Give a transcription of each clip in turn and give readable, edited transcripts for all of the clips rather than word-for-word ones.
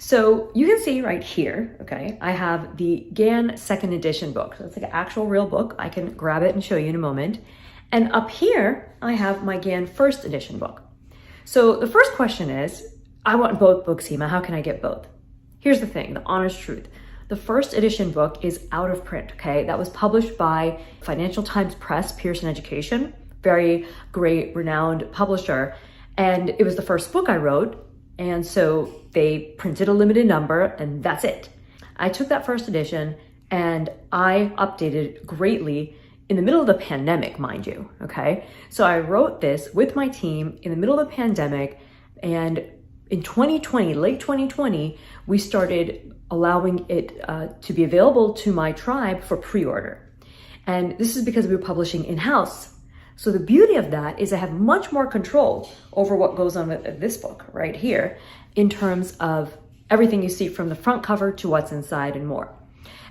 So you can see right here, okay, I have the Gann second edition book. So it's like an actual real book. I can grab it and show you in a moment. And up here, I have my Gann first edition book. So the first question is, I want both books, Hema. How can I get both? Here's the thing, the honest truth. The first edition book is out of print, okay? That was published by Financial Times Press, Pearson Education, very great, renowned publisher. And it was the first book I wrote. And so they printed a limited number and that's it. I took that first edition and I updated greatly in the middle of the pandemic, mind you, okay? So I wrote this with my team in the middle of the pandemic, and in 2020, late 2020, we started allowing it to be available to my tribe for pre-order. And this is because we were publishing in-house. So the beauty of that is I have much more control over what goes on with this book right here in terms of everything you see from the front cover to what's inside and more.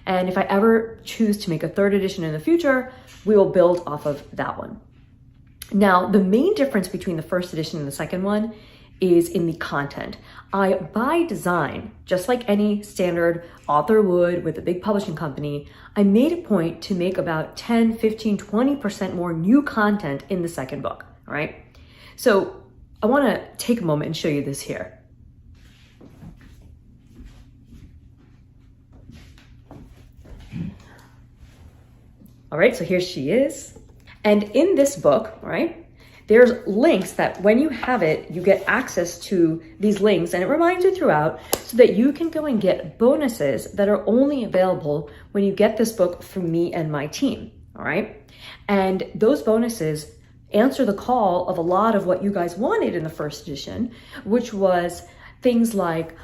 And if I ever choose to make a third edition in the future, we will build off of that one. Now, the main difference between the first edition and the second one is in the content. I, by design, just like any standard author would with a big publishing company, I made a point to make about 10, 15, 20% more new content in the second book, all right? So I wanna take a moment and show you this here. All right, so here she is. And in this book, right, there's links that when you have it, you get access to these links, and it reminds you throughout so that you can go and get bonuses that are only available when you get this book from me and my team, all right? And those bonuses answer the call of a lot of what you guys wanted in the first edition, which was things like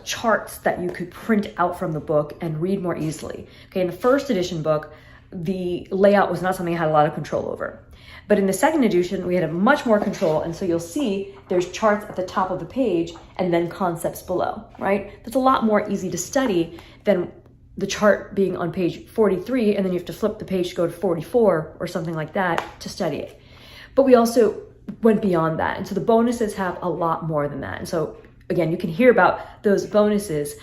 charts that you could print out from the book and read more easily. Okay, in the first edition book, the layout was not something I had a lot of control over. But in the second edition, we had a much more control. And so you'll see there's charts at the top of the page and then concepts below, right? That's a lot more easy to study than the chart being on page 43, and then you have to flip the page to go to 44 or something like that to study it. But we also went beyond that. And so the bonuses have a lot more than that. And so again, you can hear about those bonuses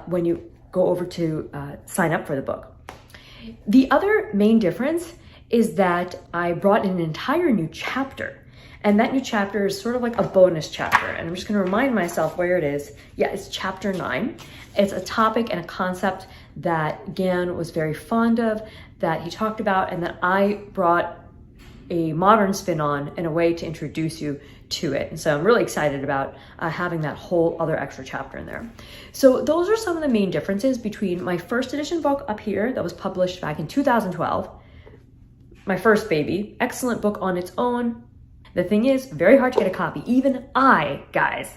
when you go over to sign up for the book. The other main difference is that I brought in an entire new chapter, and that new chapter is sort of like a bonus chapter. And I'm just gonna remind myself where it is. Yeah, it's chapter 9. It's a topic and a concept that Gann was very fond of, that he talked about, and that I brought a modern spin on and a way to introduce you to it. And so I'm really excited about having that whole other extra chapter in there. So those are some of the main differences between my first edition book up here that was published back in 2012, my first baby, excellent book on its own. The thing is, very hard to get a copy. Even I, guys,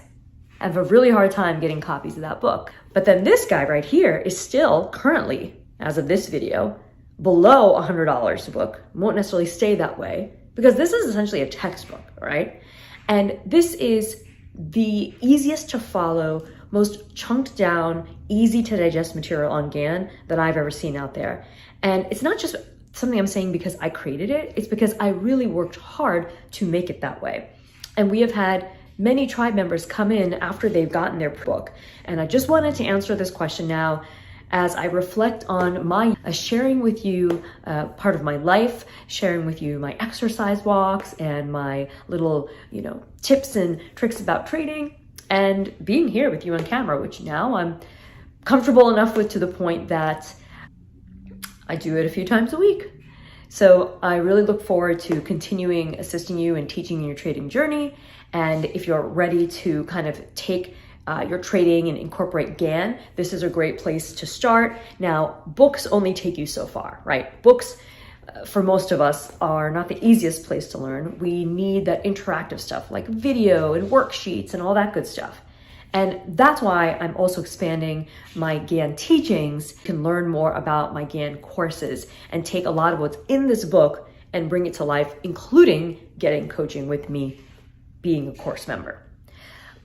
have a really hard time getting copies of that book. But then this guy right here is still currently, as of this video, below $100 a book. Won't necessarily stay that way because this is essentially a textbook, right? And this is the easiest to follow, most chunked down, easy to digest material on Gann that I've ever seen out there. And it's not just something I'm saying because I created it, it's because I really worked hard to make it that way. And we have had many tribe members come in after they've gotten their book. And I just wanted to answer this question now as I reflect on my sharing with you part of my life, sharing with you my exercise walks and my little, tips and tricks about trading, and being here with you on camera, which now I'm comfortable enough with to the point that I do it a few times a week. So I really look forward to continuing assisting you and teaching in your trading journey. And if you're ready to kind of take your trading and incorporate Gann, this is a great place to start. Now, books only take you so far, right? Books, for most of us, are not the easiest place to learn. We need that interactive stuff like video and worksheets and all that good stuff. And that's why I'm also expanding my Gann teachings. You can learn more about my Gann courses and take a lot of what's in this book and bring it to life, including getting coaching with me, being a course member.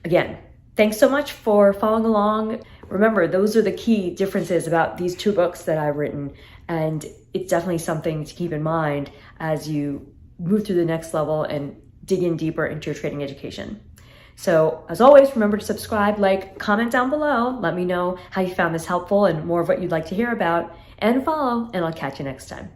Again, thanks so much for following along. Remember, those are the key differences about these two books that I've written, and it's definitely something to keep in mind as you move through the next level and dig in deeper into your trading education. So as always, remember to subscribe, like, comment down below. Let me know how you found this helpful and more of what you'd like to hear about, and follow, and I'll catch you next time.